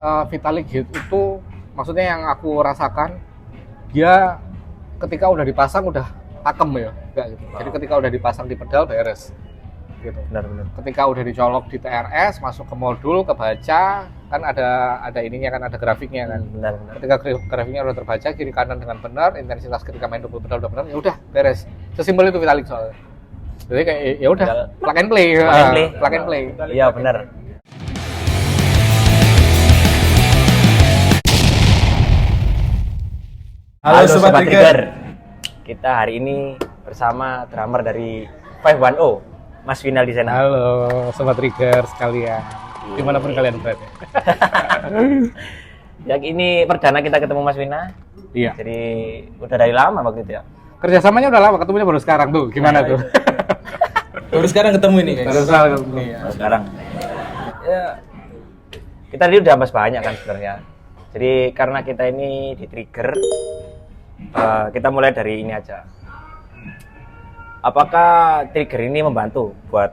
Vitalik Hit itu maksudnya yang aku rasakan dia ketika udah dipasang udah pakem ya, enggak gitu. Jadi ketika udah dipasang di pedal beres gitu. Benar-benar. Ketika udah dicolok di TRS, masuk ke modul, kebaca, kan ada ininya kan, ada grafiknya kan. Benar-benar. Ketika grafiknya udah terbaca kiri kanan dengan benar, intensitas ketika main double pedal udah benar, ya udah beres. Sesimpel itu Vitalik soalnya. Jadi kayak ya udah plug and play. Plug and play. Iya benar. Halo Sobat Trigger. Kita hari ini bersama drummer dari 510, Mas Winal di sana. Halo Sobat Trigger sekalian, dimanapun kalian berada. Yang ini perdana kita ketemu Mas Wina. Iya. Jadi udah dari lama waktu itu ya. Kerjasamanya udah lama, ketemunya baru sekarang tuh. Gimana tuh? Baru sekarang ketemu ini guys. Baru sekarang ketemu. Baru sekarang. Ya, kita tadi udah bahas banyak kan sebenarnya. Jadi karena kita ini di Trigger, kita mulai dari ini aja. Apakah Trigger ini membantu buat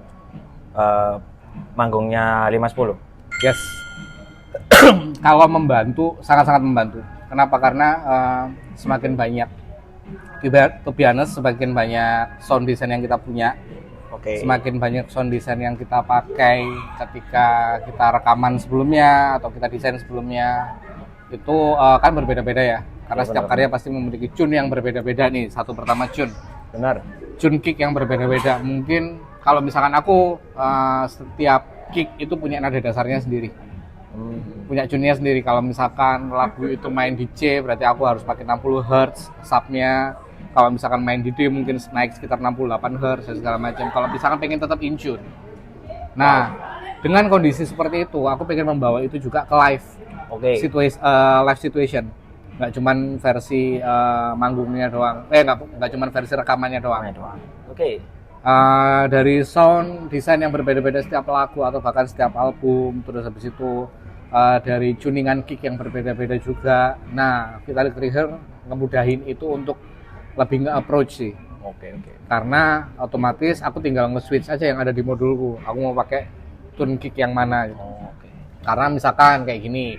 manggungnya 510? Yes. Kalau membantu, sangat-sangat membantu. Kenapa? Karena semakin banyak, to be honest, semakin banyak sound design yang kita punya, semakin banyak sound design yang kita pakai ketika kita rekaman sebelumnya atau kita desain sebelumnya, itu kan berbeda-beda ya. Karena setiap karya pasti memiliki tune yang berbeda-beda nih. Satu pertama tune. Benar. Tune kick yang berbeda-beda. Mungkin kalau misalkan aku setiap kick itu punya nada dasarnya sendiri. Punya tune-nya sendiri. Kalau misalkan lagu itu main di C, berarti aku harus pakai 60 Hz subnya. Kalau misalkan main di D mungkin naik sekitar 68 Hz dan segala macam. Kalau misalkan pengen tetap in tune. Nah, dengan kondisi seperti itu, aku pengen membawa itu juga ke live. Live situation. Nggak cuman versi manggungnya doang. Nggak cuman versi rekamannya doang. Dari sound design yang berbeda-beda setiap lagu atau bahkan setiap album, terus habis itu dari tuningan kick yang berbeda-beda juga. Nah, Vitalik Trigger ngemudahin itu untuk lebih nge-approach sih. Karena otomatis aku tinggal nge-switch aja yang ada di modulku. Aku mau pakai tune kick yang mana gitu. Karena misalkan kayak gini,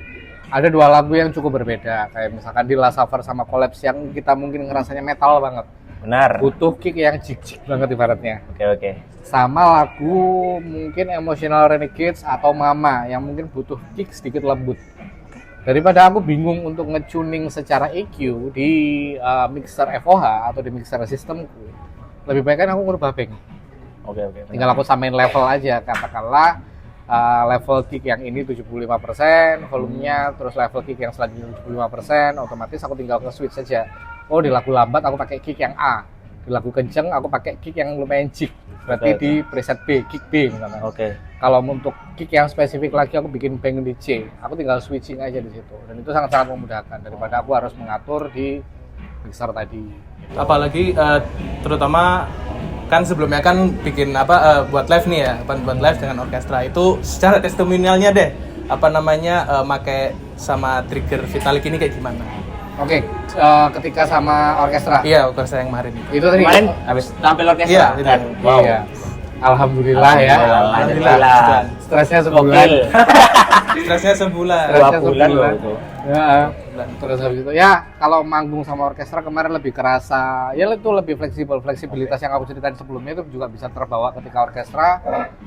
ada dua lagu yang cukup berbeda. Kayak misalkan di Last Supper sama Collapse yang kita mungkin ngerasanya metal banget. Benar. Butuh kick yang jig-jig banget ibaratnya. Oke. Sama lagu mungkin Emotional Renegades atau Mama yang mungkin butuh kick sedikit lembut. Daripada aku bingung untuk nge-tuning secara EQ di mixer FOH atau di mixer sistemku, lebih baik kan aku ngubah bank. Tinggal aku samain level aja, katakanlah level kick yang ini 75%, volumenya, terus level kick yang selanjutnya 75%, otomatis aku tinggal nge-switch saja. Oh, di lagu lambat aku pakai kick yang A, di lagu kenceng aku pakai kick yang lumayan jig, berarti di preset B, kick B misalnya. Kalau untuk kick yang spesifik lagi aku bikin bang di C, aku tinggal switching aja di situ, dan itu sangat-sangat memudahkan daripada aku harus mengatur di mixer tadi. Apalagi terutama kan sebelumnya kan bikin buat live nih ya, buat live dengan orkestra itu secara testimonialnya deh, pakai sama Trigger Vitalik ini kayak gimana? Ketika sama orkestra. Iya, orkestra yang kemarin itu. Itu tadi Kemarin habis tampil orkestra. Iya, kan? Wow. Iya. Alhamdulillah ya. Alhamdulillah. Stresnya sebulan. Stresnya sebulan. 2 bulan loh itu. Ya, terus habis itu ya kalau manggung sama orkestra kemarin lebih kerasa, ya itu lebih fleksibilitas yang aku ceritain sebelumnya itu juga bisa terbawa ketika orkestra,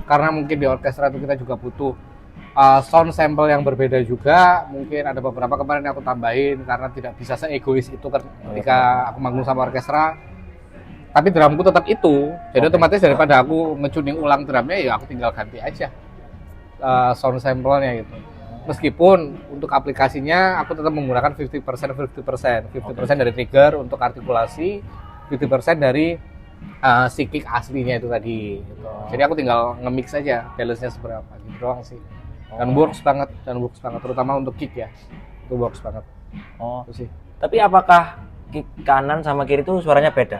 karena mungkin di orkestra itu kita juga butuh sound sample yang berbeda juga. Mungkin ada beberapa kemarin yang aku tambahin karena tidak bisa seegois itu ketika aku manggung sama orkestra, tapi drumku tetap itu, jadi otomatis daripada aku nge-tuning ulang drumnya, ya aku tinggal ganti aja sound sample-nya gitu. Meskipun untuk aplikasinya aku tetap menggunakan 50% dari trigger untuk artikulasi, 50% dari si kick aslinya itu tadi gitu. Jadi aku tinggal nge-mix aja balance-nya seberapa gitu doang sih. Dan works banget, terutama untuk kick ya. Itu works banget. Itu sih. Tapi apakah kick kanan sama kiri itu suaranya beda?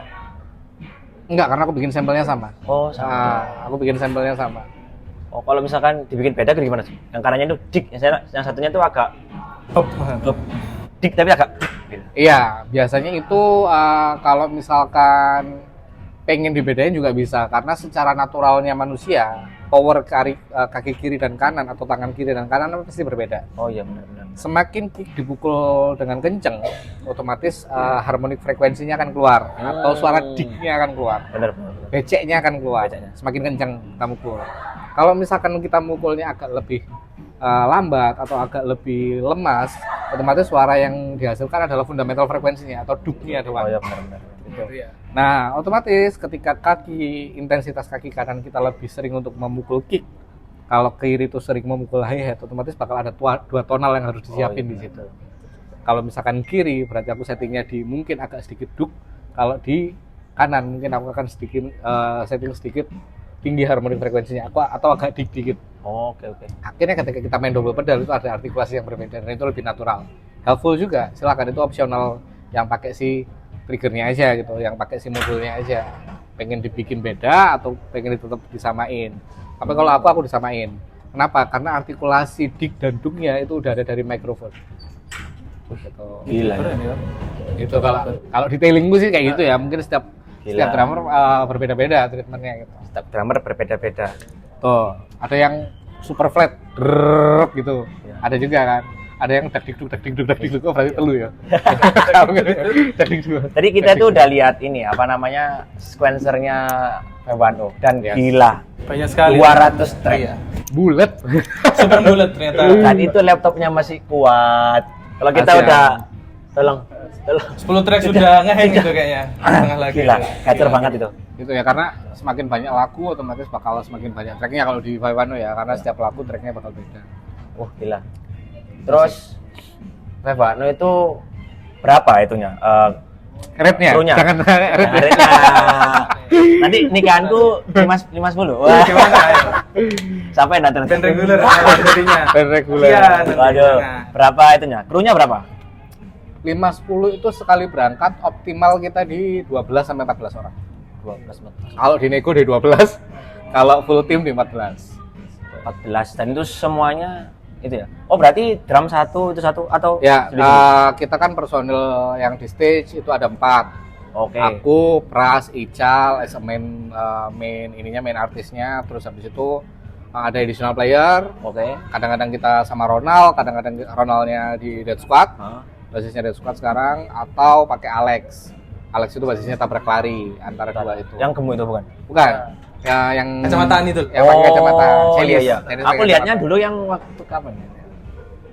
Enggak, karena aku bikin sampelnya sama. Sama. Aku bikin sampelnya sama. Kalau misalkan dibikin beda gimana sih? Yang kanannya itu dik, yang satunya itu agak dik tapi agak gitu. Iya, biasanya itu kalau misalkan pengen dibedain juga bisa, karena secara naturalnya manusia power kaki kiri dan kanan atau tangan kiri dan kanan pasti berbeda. Oh iya benar. Semakin kick dipukul dengan kenceng, otomatis harmonik frekuensinya akan keluar atau suara diknya akan keluar. Benar. Beceknya akan keluar. Semakin kenceng kita mukul. Kalau misalkan kita mukulnya agak lebih lambat atau agak lebih lemas, otomatis suara yang dihasilkan adalah fundamental frekuensinya atau duknya doang. Oh iya benar. Gitu. Nah, otomatis ketika intensitas kaki kanan kita lebih sering untuk memukul kick, kalau kiri itu sering memukul hi-hat, otomatis bakal ada dua tonal yang harus disiapin di situ. Kalau misalkan kiri, berarti aku settingnya di mungkin agak sedikit duk. Kalau di kanan, mungkin aku akan setting sedikit tinggi harmonik frekuensinya, atau agak dik dikit. Oh, oke. Akhirnya ketika kita main double pedal itu ada artikulasi yang berbeda dan itu lebih natural. Helpful juga, silakan, itu opsional yang pakai si triggernya aja gitu, yang pakai si modulnya aja. Pengen dibikin beda atau pengen tetap disamain. Tapi kalau aku disamain. Kenapa? Karena artikulasi dik dan duknya itu udah ada dari microphone. Gitu. Gila. Itu kalau detailingku sih kayak gitu ya. Mungkin setiap drummer berbeda-beda treatmentnya gitu. Setiap drummer berbeda-beda. Tuh, ada yang super flat, gitu. Ya. Ada juga kan. Ada yang dak dikduk, berarti telu ya. Tadi kita tuh udah lihat ini apa namanya sequencernya V1O dan gila. Banyak sekali. 200 track. Iya. Bulat. Super bulat ternyata. Dan itu laptopnya masih kuat. Kalau kita udah tolong 10 track sudah ngehang gitu kayaknya. Tengah lagi. Gila, gacor banget itu. Gitu ya, karena semakin banyak lagu otomatis bakal semakin banyak tracknya kalau di V1O ya, karena setiap lagu tracknya bakal beda. Wah, gila. Terus V1O itu berapa itunya? Rate-nya? Krunya? Jangan rate-nya. Nanti nikahanku 510. Wah, Gimana ya? sampai nanti. Band reguler jadinya. Band reguler. Iya, Waduh, berapa itunya? Krunya berapa? 5-10 itu sekali berangkat optimal kita di 12 sampai 14 orang. 12. Kalau di nego di 12, kalau full tim di 14. 14 dan itu semuanya itu ya. Oh, berarti drum satu itu satu atau ya, kita kan personil yang di stage itu ada 4. Oke. Aku, Pras, Ical, as a main artisnya, terus habis itu ada additional player. Oke. Kadang-kadang kita sama Ronald, kadang-kadang Ronaldnya di Dead Squad. Basisnya Dead Squad sekarang, atau pakai Alex. Alex itu basisnya tabrak lari antara dua itu. Yang gemuk itu bukan? Bukan. Ya, yang kacamataan itu. Yang pakai kacamata. Iya. Aku lihatnya dulu yang waktu kapan ya?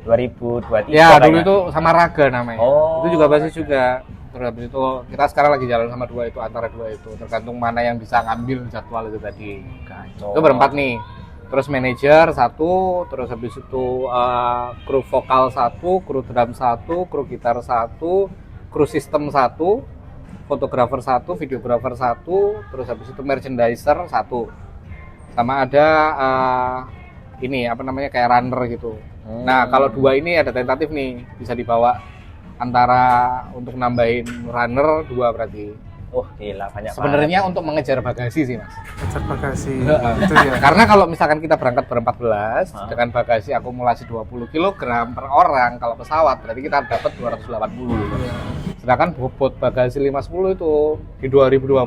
2023. Ya, dulu itu sama Raga namanya. Oh. Itu juga basis juga. Terus habis itu kita sekarang lagi jalan sama dua itu, antara dua itu. Tergantung mana yang bisa ngambil jadwal itu tadi. Itu berempat nih. Terus manajer 1, terus habis itu kru vokal 1, kru drum 1, kru gitar 1, kru sistem 1, fotografer 1, videografer 1, terus habis itu merchandiser 1. Sama ada ini apa namanya kayak runner gitu. Nah, kalau 2 ini ada tentatif nih, bisa dibawa antara untuk nambahin runner 2 berarti. Oh, gila banyak. Sebenarnya untuk mengejar bagasi sih, Mas. Mengejar bagasi. Itu ya. Karena kalau misalkan kita berangkat ber-14 dengan bagasi akumulasi 20 kg per orang kalau pesawat, berarti kita dapat 280. Sedangkan bobot bagasi 510 itu di 2025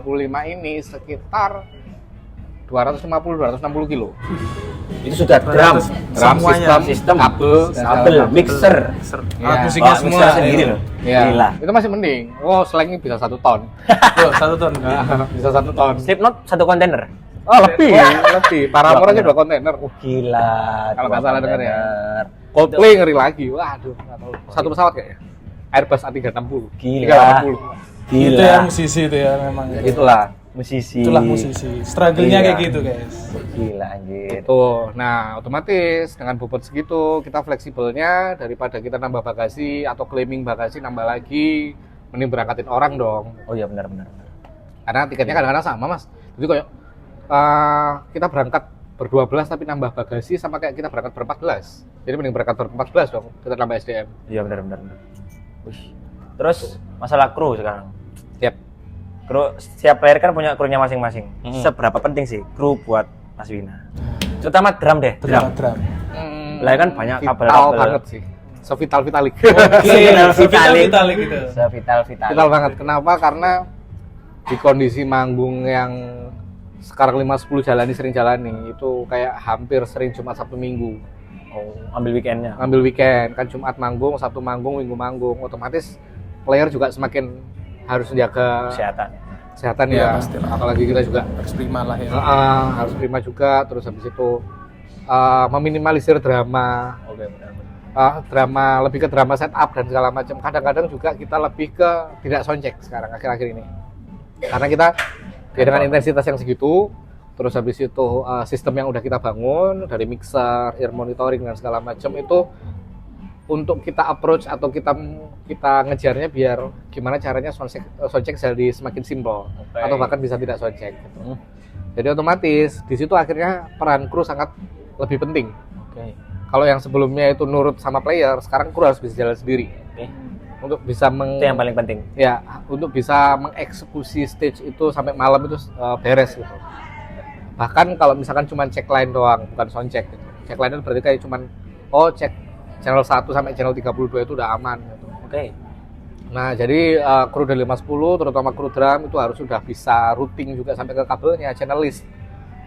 ini sekitar 250-260 kilo. Itu sudah drum sistem, kabel, mixer. Musiknya semua sendiri loh. Ya. Gila. Itu masih mending. Oh, slangnya bisa 1 ton. Tuh, 1 ton. Bisa 1 ton. Slipknot 1 kontainer. Oh, lebih. Paramore aja 2 kontainer. Gila. Kalau nggak salah denger ya. Coldplay ngeri lagi. Waduh, nggak tahu. 1 pesawat kayaknya. Airbus A360. Gila. 380. Itu ya musisi itu ya memang. Itulah musisi. Itulah musisi. Struggle-nya kayak gitu, guys. Gila anjir. Tuh, nah otomatis dengan bobot segitu kita fleksibelnya daripada kita nambah bagasi atau claiming bagasi nambah lagi, mending berangkatin orang dong. Oh iya benar. Karena tiketnya kadang-kadang sama, Mas. Jadi kayak kita berangkat ber-12 tapi nambah bagasi sama kayak kita berangkat ber-14. Jadi mending berangkat ber-14 dong, kita nambah SDM. Iya benar. Terus masalah kru sekarang. Yap. Kru setiap player kan punya krunya masing-masing. Seberapa penting sih kru buat Mas Wina? Terutama drum deh. Drum. Lah kan banyak kabel-kabel banget sih. Vitalik. Vitalik gitu. Vital banget. Kenapa? Karena di kondisi manggung yang sekarang 5-10 sering jalani itu kayak hampir sering Jumat Sabtu Minggu. Oh, ambil weekendnya. Ambil weekend kan, Jumat manggung, Sabtu manggung, Minggu manggung, otomatis player juga semakin harus menjaga kesehatan Iya, ya. pastilah. Apalagi kita juga Harus prima lah ya. harus prima juga, terus habis itu meminimalisir drama. Oke, benar. Drama lebih ke drama setup dan segala macam. Kadang-kadang juga kita lebih ke tidak soundcheck sekarang akhir-akhir ini. Karena kita ya dengan intensitas yang segitu, terus habis itu sistem yang udah kita bangun dari mixer, ear monitoring dan segala macam itu untuk kita approach atau kita ngejarnya biar gimana caranya soundcheck jadi semakin simple atau bahkan bisa tidak soundcheck gitu. Jadi otomatis di situ akhirnya peran kru sangat lebih penting. Oke. Kalau yang sebelumnya itu nurut sama player, sekarang kru harus bisa jalan sendiri. Oke. Untuk bisa Itu yang paling penting. ya untuk bisa mengeksekusi stage itu sampai malam itu beres gitu. Bahkan kalau misalkan cuma cek line doang, bukan sound check gitu. Cek line itu berarti kayak cuman cek channel 1 sampai channel 32 itu udah aman gitu. Oke. Nah, jadi kru dari 510 terutama kru drum itu harus sudah bisa routing juga sampai ke kabelnya, channel list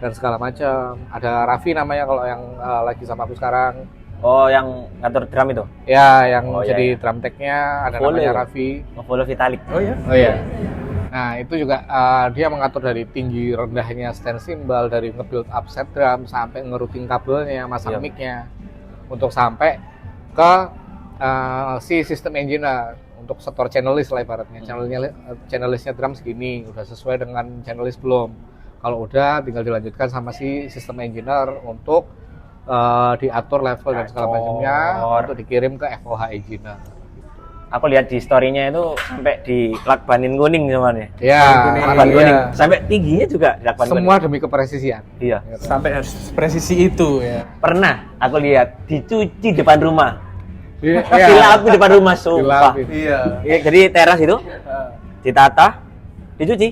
dan segala macam. Ada Raffi namanya kalau yang lagi sama aku sekarang. Oh, yang ngatur drum itu? Ya, yang Oh, jadi iya. drum tech-nya ada Follow. namanya Raffi. Ngefollow Vitalik. Oh ya. Oh iya. Nah, itu juga dia mengatur dari tinggi rendahnya stand cymbal, dari nge-build up set drum sampai ngerouting kabelnya, masang Iya. mic-nya untuk sampai ke si sistem engineer untuk setor channel list lah ibaratnya. Channel listnya drum segini, udah sesuai dengan channel list belum? Kalau udah tinggal dilanjutkan sama si sistem engineer untuk diatur level dan segala macamnya untuk dikirim ke FOH engineer. Aku lihat di story-nya itu sampai di lakbanin kuning semuanya. Ya, Lakban iya. kuning. Sampai tingginya juga di lakban kuning. Semua demi kepresisian. Iya. Sampai harus presisi itu ya. Pernah aku lihat dicuci depan rumah. Iya. Dilap di depan rumah, sumpah. Dilap. Iya. Iya, jadi teras itu ditata, dicuci,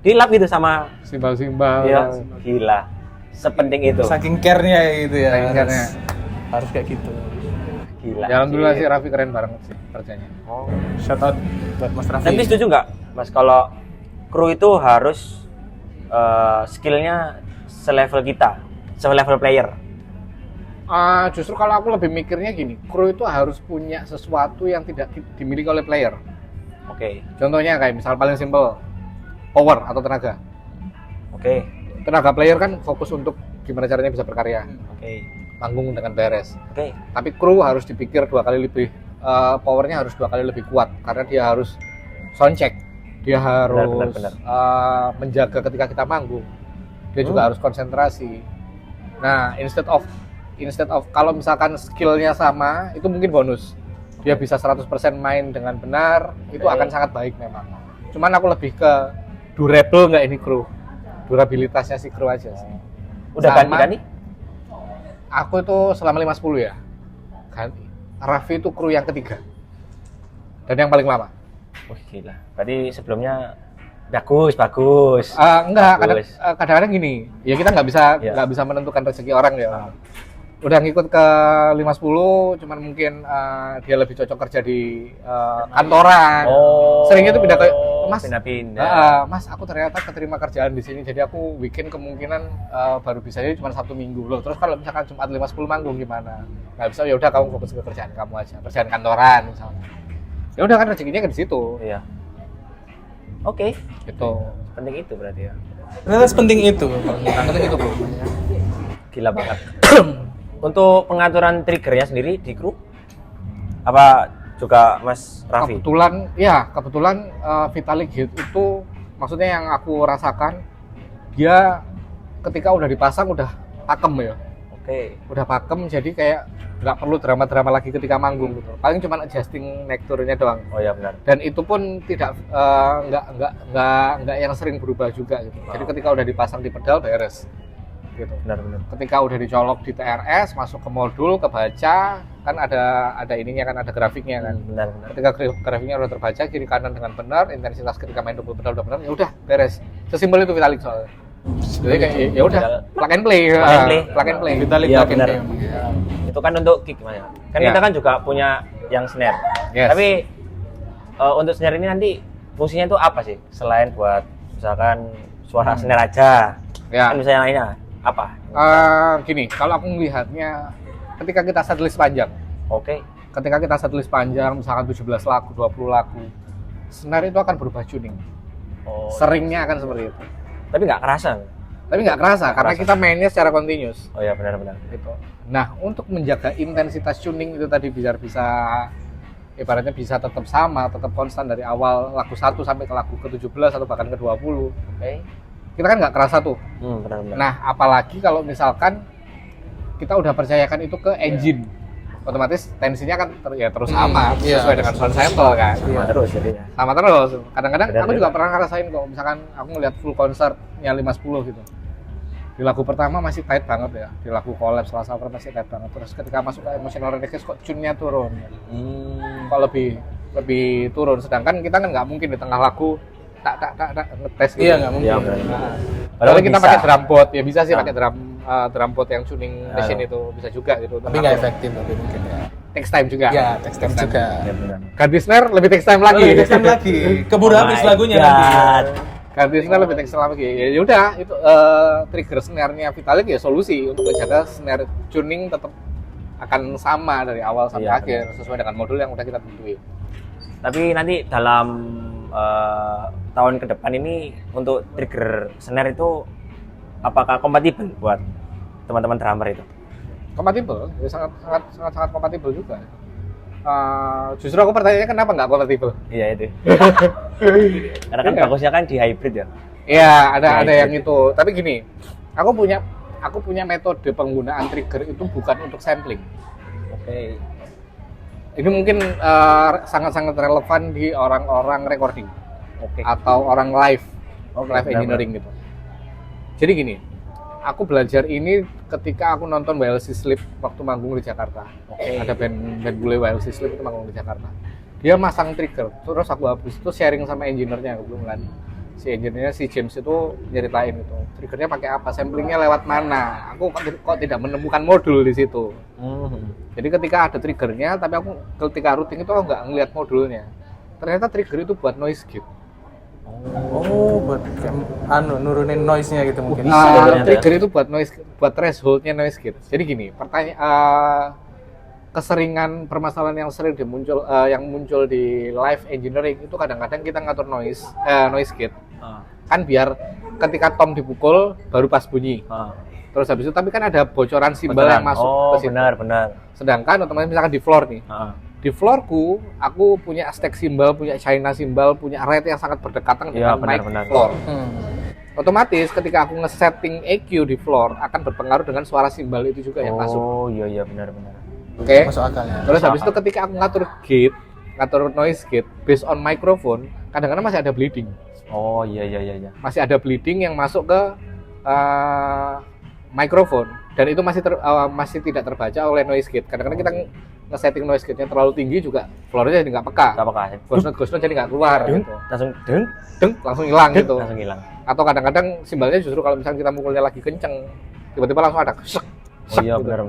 dilap gitu sama Simbal-simbal. dia. Gila. Sepenting itu. Saking care-nya gitu ya. Saking care-nya. Harus kayak gitu. Gila. Ya, alhamdulillah sih Raffi keren banget sih kerjanya. Oh. Shout out buat Mas Raffi. Tapi setuju nggak, Mas, kalau kru itu harus skillnya selevel kita, selevel player? Justru kalau aku lebih mikirnya gini, kru itu harus punya sesuatu yang tidak dimiliki oleh player. Oke. Contohnya kayak misal paling simple, power atau tenaga. Oke. Tenaga player kan fokus untuk gimana caranya bisa berkarya, Oke. manggung dengan beres. Oke. Tapi kru harus dipikir 2 kali lebih, powernya harus 2 kali lebih kuat karena dia harus sound check, dia harus Benar. menjaga ketika kita manggung, dia juga harus konsentrasi. Nah, instead of kalau misalkan skillnya sama, itu mungkin bonus. Dia bisa 100% main dengan benar, itu akan sangat baik memang. Cuman aku lebih ke durable nggak ini kru, durabilitasnya si kru aja sih. Udah Sama- ganti-ganti? Aku itu selama 5-10 ya. Ganti. Raffi itu kru yang ketiga. Dan yang paling lama. Wah, gila. Berarti sebelumnya bagus. Enggak, Bagus. kadang-kadang gini. Ya kita nggak Iya. bisa menentukan rezeki orang ya. Udah ngikut ke 5-10, cuman mungkin dia lebih cocok kerja di kantoran. Seringnya itu pindah ke Mas. Pindah-pindah. Mas, aku ternyata keterima kerjaan di sini, jadi aku weekend kemungkinan baru bisa jadi cuma Sabtu Minggu loh. Terus kalau misalkan Jumat 5-10 manggung gimana? Nggak bisa, ya udah kamu fokus ke kerjaan kamu aja, kerjaan kantoran misalnya. Ya udah kan rezekinya kan di situ. Iya. Oke. Gitu. Penting itu berarti ya. Ternyata sepenting itu. Penting itu, Bro. Gila banget. Untuk pengaturan triggernya sendiri di kru apa juga Mas Raffi? Kebetulan Vitalik Hit itu maksudnya yang aku rasakan, dia ketika udah dipasang udah pakem ya. Oke. Udah pakem, jadi kayak nggak perlu drama-drama lagi ketika manggung gitu. Paling cuma adjusting neck turunnya doang. Oh ya benar. Dan itu pun tidak nggak yang sering berubah juga gitu. Jadi ketika udah dipasang di pedal beres gitu. Benar. Ketika udah dicolok di TRS, masuk ke modul, kebaca, kan ada ininya kan, ada grafiknya kan. Benar. Ketika grafiknya udah terbaca kiri kanan dengan benar, intensitas ketika main double pedal udah benar, ya udah beres. Sesimpel itu Vitalik soalnya. Jadi kayak ya udah plug and play. Plug and play. Vitalik Iya, plug and benar. play. Itu kan untuk kick Mas. Kan Ya. kita kan juga punya yang snare. Yes. Tapi untuk snare ini nanti fungsinya itu apa sih? Selain buat misalkan suara snare aja. Ya. Kan bisa yang lainnya apa? Gini, kalau aku melihatnya ketika kita setlist panjang, Oke. ketika kita setlist panjang, misalkan 17 lagu, 20 lagu, snare itu akan berubah tuning. Oh. Seringnya akan seperti itu. Tapi nggak kerasa. Tapi nggak kerasa, karena kita mainnya secara continuous. Oh ya benar-benar. Gitu. Nah, untuk menjaga intensitas tuning itu tadi biar bisa ibaratnya bisa tetap sama, tetap konstan dari awal lagu 1 sampai ke lagu ke-17 atau bahkan ke-20. Oke. Kita kan nggak kerasa tuh. Benar-benar. Nah, apalagi kalau misalkan kita udah percayakan itu ke engine, otomatis tensinya kan terus sama sesuai dengan sound sample kan. Sama terus jadinya. Sama terus. Kadang-kadang Benar, aku juga pernah ngerasain kok, misalkan aku ngeliat full konsernya 510 gitu. Di lagu pertama masih tight banget ya, di lagu Collapse Last Supper masih tight banget. Terus ketika masuk ke Emotional Request kok tune-nya turun. Kok lebih turun. Sedangkan kita kan nggak mungkin di tengah lagu tak ngetes gitu. Iya, nggak mungkin. Iya, benar. Nah, Padahal kalau kita bisa. pakai drum board ya bisa sih Nah. pakai drum board yang tuning machine itu bisa juga gitu. Tapi nggak efektif tapi mungkin ya. Takes time juga. Ya, text time juga. Ya benar. Ganti snare lebih takes time lagi. Lebih text time lagi. Keburu Oh habis my lagunya God. nanti. Ganti snare lebih takes time lagi. Ya udah itu trigger snare-nya Vitalik ya solusi untuk menjaga snare tuning tetap akan sama dari awal sampai Iya, akhir sesuai dengan modul yang udah kita tentuin. Tapi nanti dalam tahun ke depan ini untuk trigger snare itu apakah kompatibel buat teman-teman drummer itu? Kompatibel, ya sangat kompatibel juga. Justru aku pertanyaannya kenapa nggak kompatibel? Iya itu. Karena kan Iya. bagusnya kan di hybrid ya. Iya, ada Hybrid. yang itu. Tapi gini, aku punya metode penggunaan trigger itu bukan untuk sampling. Oke. Ini mungkin sangat-sangat relevan di orang-orang recording Oke. atau orang live, Oke, live benar-benar. engineering gitu. Jadi gini, aku belajar ini ketika aku nonton YLC Sleep waktu manggung di Jakarta. Oke. Ada band bule YLC Sleep itu manggung di Jakarta. Dia masang trigger, terus aku habis itu sharing sama engineer-nya kebetulan. Si engineer-nya si James itu nyeritain itu. Triggernya pakai apa, samplingnya lewat mana. Aku kok tidak menemukan modul di situ. Jadi ketika ada triggernya, tapi aku ketika routing itu aku nggak ngeliat modulnya. Ternyata trigger itu buat noise gate. Oh, buat nurunin noise-nya gitu mungkin. Bisa ya ternyata. Trigger itu buat thresholdnya noise gate. Jadi gini, keseringan permasalahan yang muncul di live engineering itu kadang-kadang kita ngatur noise gate. Kan biar ketika tom dipukul baru pas bunyi. Terus habis itu tapi kan ada bocoran simbal yang masuk Oh, ke situ. benar. Sedangkan otomatis misalkan di floor nih. Di floorku, aku punya stack simbal, punya China simbal, punya rate yang sangat berdekatan Iya, dengan mic benar. floor. Hmm. Otomatis ketika aku nge-setting EQ di floor akan berpengaruh dengan suara simbal itu juga yang masuk. Oh, iya benar. Oke. Masuk akal ya. Terus habis itu ketika aku ngatur noise gate based on microphone, kadang-kadang masih ada bleeding. Oh, iya. Masih ada bleeding yang masuk ke microphone dan itu masih tidak terbaca oleh noise gate. Kadang-kadang kita nge-setting noise gate-nya terlalu tinggi juga floor-nya jadi nggak peka. Enggak apa-apa. Ghost note jadi nggak keluar Deng, gitu. langsung Langsung hilang gitu. langsung hilang. Atau kadang-kadang simbalnya justru kalau misalnya kita mukulnya lagi kenceng, tiba-tiba langsung ada sek, Oh iya, gitu. benar.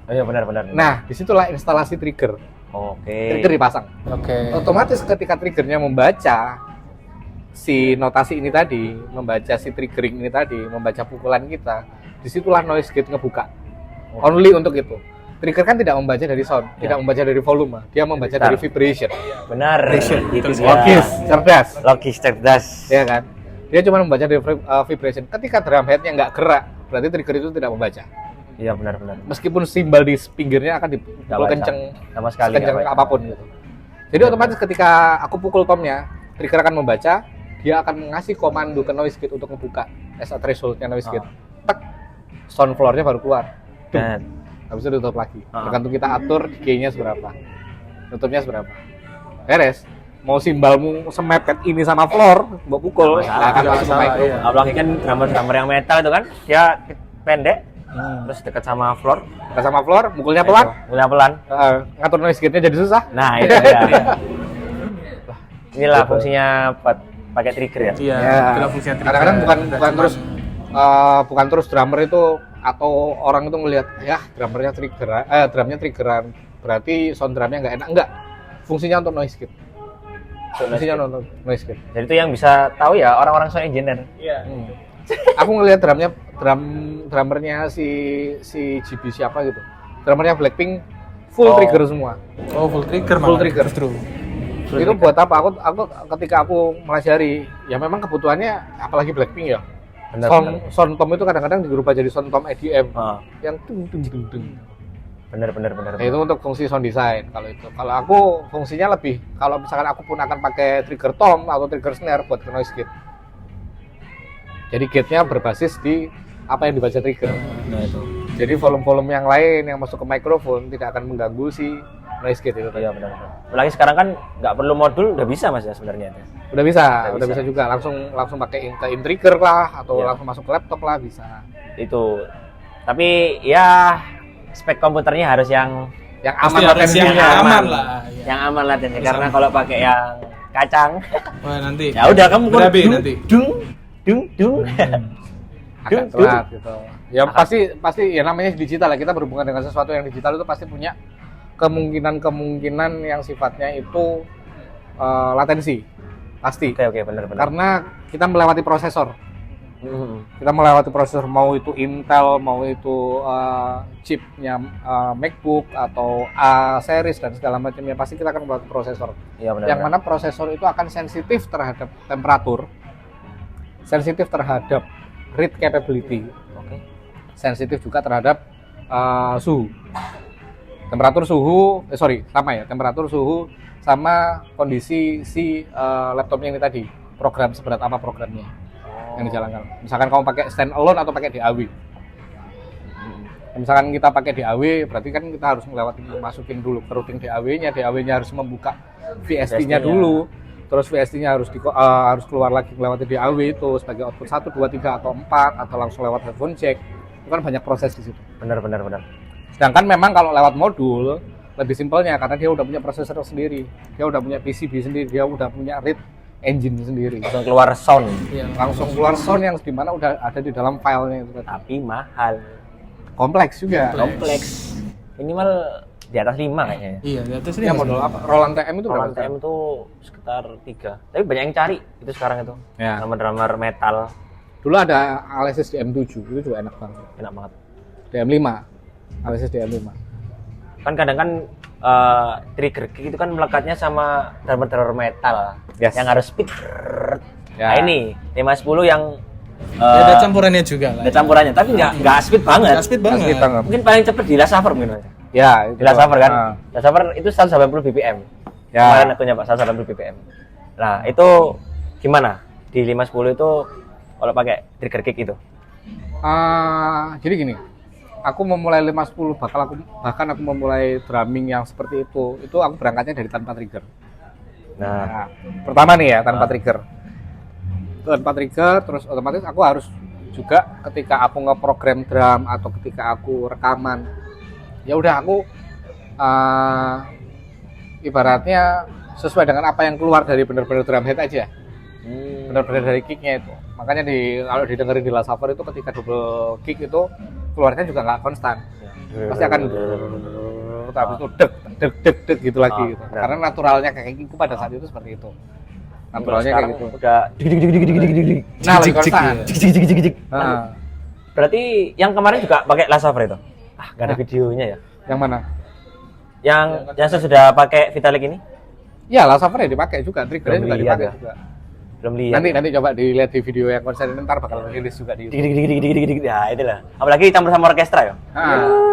Oh iya, benar. Nah, disitulah instalasi trigger. Oke. Trigger dipasang. Oke. Otomatis ketika triggernya membaca si notasi ini tadi, membaca si triggering ini tadi, membaca pukulan kita, disitulah noise gate ngebuka. Only untuk itu. Trigger kan tidak membaca dari sound, tidak membaca dari volume, dia membaca Gitar. dari vibration. Benar. Itu dia. Logis, cerdas, Logis cerdas. ya kan? Dia cuma membaca dari vibration. Ketika drum head-nya nggak gerak, berarti trigger itu tidak membaca. Iya, benar. Meskipun simbal di pinggirnya akan dipukul Nggak baca. kenceng, Sama sekali sekenceng nggak baca. apapun gitu. Jadi otomatis ketika aku pukul tomnya, trigger akan membaca, dia akan mengasih komando ke noise gate untuk membuka as a thresholdnya noise gate. Tek, sound floor-nya baru keluar. Dan Habis itu ditutup lagi. Tergantung kita atur decay-nya seberapa. Tutupnya seberapa. Beres. Mau simbalmu semepet ini sama floor, mau pukul, Nggak nggak akan masalah, masuk ke mic. iya. apalagi kan drummer yang metal itu kan dia pendek, terus dekat sama floor, Nggak sama floor, mukulnya pelan, mulai pelan. ngatur noise gate-nya jadi susah. Nah, itu dia. Inilah Betul. fungsinya buat pakai trigger ya. Iya, Ya. itulah fungsinya trigger. Kadang-kadang Dan bukan terus drummer itu atau orang itu ngelihat ya drumnya triggeran berarti sound drumnya nggak enak, enggak, fungsinya untuk noise gate. Fungsinya untuk noise gate. Jadi itu yang bisa tahu ya orang-orang sound engineer. Iya. Aku ngelihat drummernya si GB siapa gitu. Drummernya Blackpink full trigger semua. Oh, full trigger Full malah. trigger. Justru. Itu buat apa? Aku ketika aku melajari, ya memang kebutuhannya apalagi Blackpink ya. Benar, Sound tom itu kadang-kadang dirubah jadi sound tom EDM yang dung. Bener. Nah, itu untuk fungsi sound design kalau itu. Kalau aku fungsinya lebih, kalau misalkan aku pun akan pakai trigger tom atau trigger snare buat ke noise gate. Jadi gate-nya berbasis di apa yang dibaca trigger. Nah itu. Jadi volume-volume yang lain yang masuk ke mikrofon tidak akan mengganggu si noise gate itu. Iya benar. Apalagi sekarang kan nggak perlu modul, udah bisa mas ya sebenarnya. Udah bisa juga langsung pakai in trigger lah atau langsung masuk ke laptop lah bisa. Itu. Tapi ya spek komputernya harus yang aman lah, yang aman lah. Ya. Yang aman lah tentunya. Karena kalau pakai yang kacang, wah nanti. ya udah kamu berabe nanti. Dung. Agak telat gitu. Ya pasti ya namanya digital ya, kita berhubungan dengan sesuatu yang digital itu pasti punya kemungkinan yang sifatnya itu latensi. Pasti. Oke, benar. Karena kita melewati prosesor. Kita melewati prosesor, mau itu Intel, mau itu chipnya MacBook atau A series dan segala macamnya, pasti kita akan melewati prosesor. Iya benar. Yang mana prosesor itu akan sensitif terhadap temperatur, sensitif terhadap read capability, sensitif juga terhadap suhu. Temperatur suhu sama kondisi si laptopnya ini tadi, program seberat apa programnya yang dijalankan. Misalkan kamu pakai stand alone atau pakai DAW. Misalkan kita pakai DAW, berarti kan kita harus masukin dulu ke routing DAW-nya. DAW-nya harus membuka VST-nya dulu. Terus VST-nya harus keluar lagi melewati DAW itu sebagai output 1, 2, 3 atau 4 atau langsung lewat headphone jack. Itu kan banyak proses di situ. Benar. Sedangkan memang kalau lewat modul lebih simpelnya karena dia udah punya prosesor sendiri, dia udah punya PCB sendiri, dia udah punya read engine sendiri. Langsung keluar sound. Iya, langsung keluar sound yang dimana udah ada di dalam filenya itu. Tapi mahal. Kompleks juga. Kompleks. Minimal di atas 5 kayaknya. Iya, di atas Ya model apa? Roland TM itu berapa? Roland TM itu sekitar 3. Tapi banyak yang cari itu sekarang itu. Ya. Drummer metal. Dulu ada Alesis DM7, itu juga enak banget. Enak banget. DM5. Alesis DM5. Kan kadang kan trigger kick itu kan melekatnya sama drummer metal. Yes. Yang harus speed. Ya. Nah ini 510 yang Ya, ada campurannya juga lah. ada campurannya, tapi nggak speed banget. Nggak speed banget. Speed banget. Mungkin paling cepet di Last Supper mungkin. Ya, Di Last Supper kan. Last Supper itu 180 BPM. Ya. Kemarin aku nyoba 180 BPM. Nah, itu gimana? Di 510 itu kalau pakai trigger kick itu? Jadi gini, aku memulai 510 bahkan aku memulai drumming yang seperti itu aku berangkatnya dari tanpa trigger. Nah, pertama nih ya tanpa trigger, terus otomatis aku harus juga ketika aku ngeprogram drum atau ketika aku rekaman, ya udah aku ibaratnya sesuai dengan apa yang keluar dari benar-benar drum head aja, benar-benar dari kicknya itu. Makanya kalau didengerin di Last Supper itu ketika double kick itu keluarnya juga nggak konstan, pasti akan tapi itu deg gitu lagi gitu. Karena naturalnya kayak gitu pada saat itu seperti itu. Naturalnya kayak gitu. Udah dik. Nah, lebih konstan. Berarti yang kemarin juga pakai Last Supper itu? Nggak ada videonya ya? Yang mana? Yang sudah pakai Vitalik ini? Ya, Last Supper ya dipakai juga, triggernya juga dipakai juga. Belum lihat. Nanti coba dilihat di video yang konser ini, ntar bakal rilis juga di YouTube. Dik. Ya, itulah. Apalagi campur sama orkestra ya.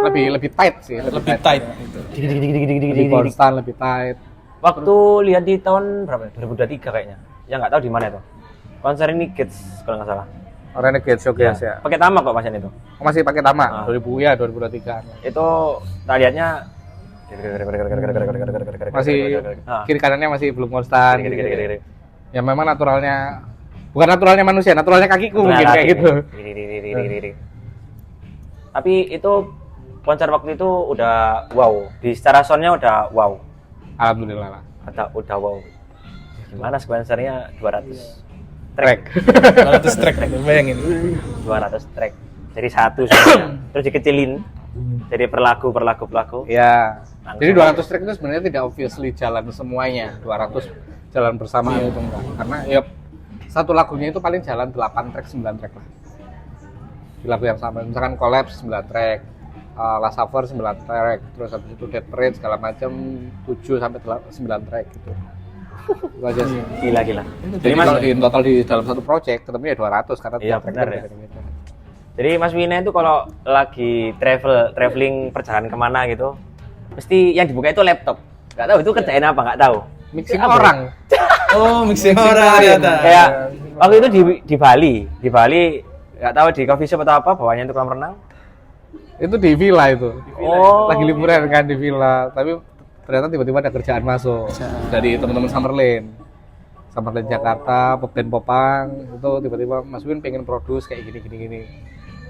Lebih tight sih, Lebih tight. lebih konstan, lebih tight. Waktu lihat di tahun berapa? 2023 kayaknya. Ya nggak tahu di mana itu. Konser ini Kids kalau nggak salah. Renegade Showcase ya. Pakai Tama kok pasien itu. Masih pakai Tama 2023. Itu tak lihatnya Masih kiri kanannya masih belum konstan. Ya memang naturalnya, bukan naturalnya manusia, naturalnya kakiku mungkin kayak gitu. Tapi itu konser waktu itu udah wow. Di secara soundnya udah wow. Alhamdulillah lah. Udah wow. Gimana sequencernya 200 Track. 200 track, bayangin. 200 track. Jadi satu semuanya. Terus dikecilin. Jadi per lagu. Ya. Langsung. Jadi 200 track itu sebenarnya tidak obviously jalan semuanya. 200 jalan bersamaan itu enggak. Karena ya satu lagunya itu paling jalan 8 track, 9 track lah. di lagu yang sama. Misalkan Collapse 9 track, Last Supper 9 track, terus habis itu Dead Parade segala macam 7 sampai 9 track gitu. Itu aja sih. Gila. Jadi kalau di total di dalam satu project ketemunya 200 karena Iya, tiap track benar itu ya. beda-beda. Jadi Mas Wina itu kalau lagi traveling perjalanan kemana gitu, mesti yang dibuka itu laptop. Gak tahu itu kerjain apa, nggak tahu. Mixing Apa? orang. Oh, mixing orang ternyata. Kayak waktu itu di Bali nggak tahu di coffee shop atau apa, bawahnya itu kolam renang. Itu di villa itu. Oh. Lagi liburan kan di villa, tapi ternyata tiba-tiba ada kerjaan masuk dari teman-teman Summerlin Jakarta, Band Popang itu tiba-tiba Mas Win pengen produce kayak gini.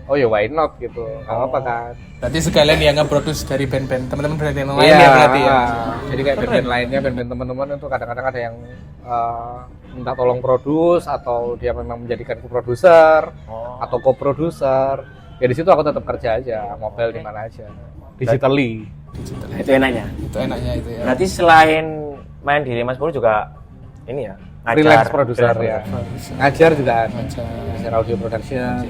Oh ya why not gitu, nggak apa-apa kan. Berarti sekalian yang nge-produce dari band-band teman-teman band yang lain ya berarti ya. Jadi kayak band-band lainnya, band-band teman-teman itu kadang-kadang ada yang minta tolong produce atau dia memang menjadikanku produser atau co-producer. Ya di situ aku tetap kerja aja, mobile di mana aja, digitally. Itu enaknya. Itu enaknya itu ya. Berarti selain main di Mas Pur juga ini ya, Freelance producer ya. Ngajar juga ada. Ngajar. Ngajar audio production.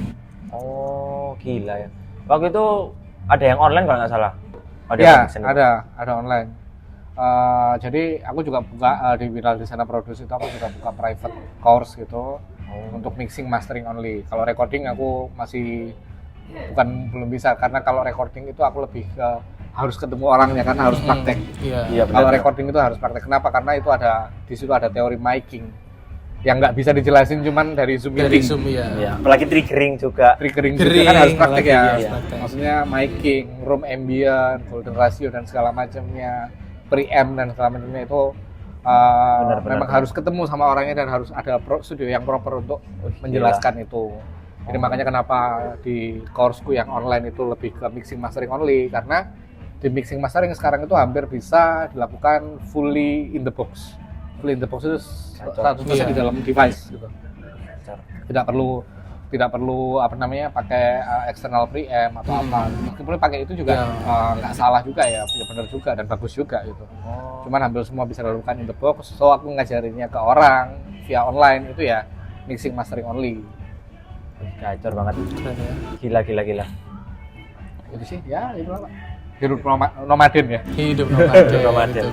Oh, gila ya. Waktu itu ada yang online kalau nggak salah. Ya, yang seni. ada online. Jadi aku juga buka di Viral Disana Produce itu aku juga buka private course gitu untuk mixing mastering only. Kalau recording aku masih belum bisa karena kalau recording itu aku lebih ke harus ketemu orangnya kan harus praktek. Iya. Kalau recording itu harus praktek. Kenapa? Karena itu di situ ada teori miking yang nggak bisa dijelasin cuman dari Zoom Dari meeting. Zoom ya. Iya, apalagi triggering juga. Triggering juga kan harus praktek ya. harus praktek. Maksudnya miking, room ambient, golden ratio dan segala macamnya, preamp dan segala macamnya itu memang harus ketemu sama orangnya dan harus ada studio yang proper untuk menjelaskan itu. Jadi makanya kenapa di courseku yang online itu lebih ke mixing mastering only karena di mixing mastering sekarang itu hampir bisa dilakukan fully in the box. Fully in the box itu 100% di dalam device gitu. Tidak perlu pakai external preamp atau apa. Meskipun pakai itu juga nggak salah juga ya benar juga dan bagus juga gitu. Cuman hampir semua bisa dilakukan in the box. So aku ngajarinnya ke orang via online itu ya mixing mastering only. Gacor banget. Keren ya. Gila. Itu sih ya itu apa? Hidup nomaden ya. Hidup nomaden. Nomaden.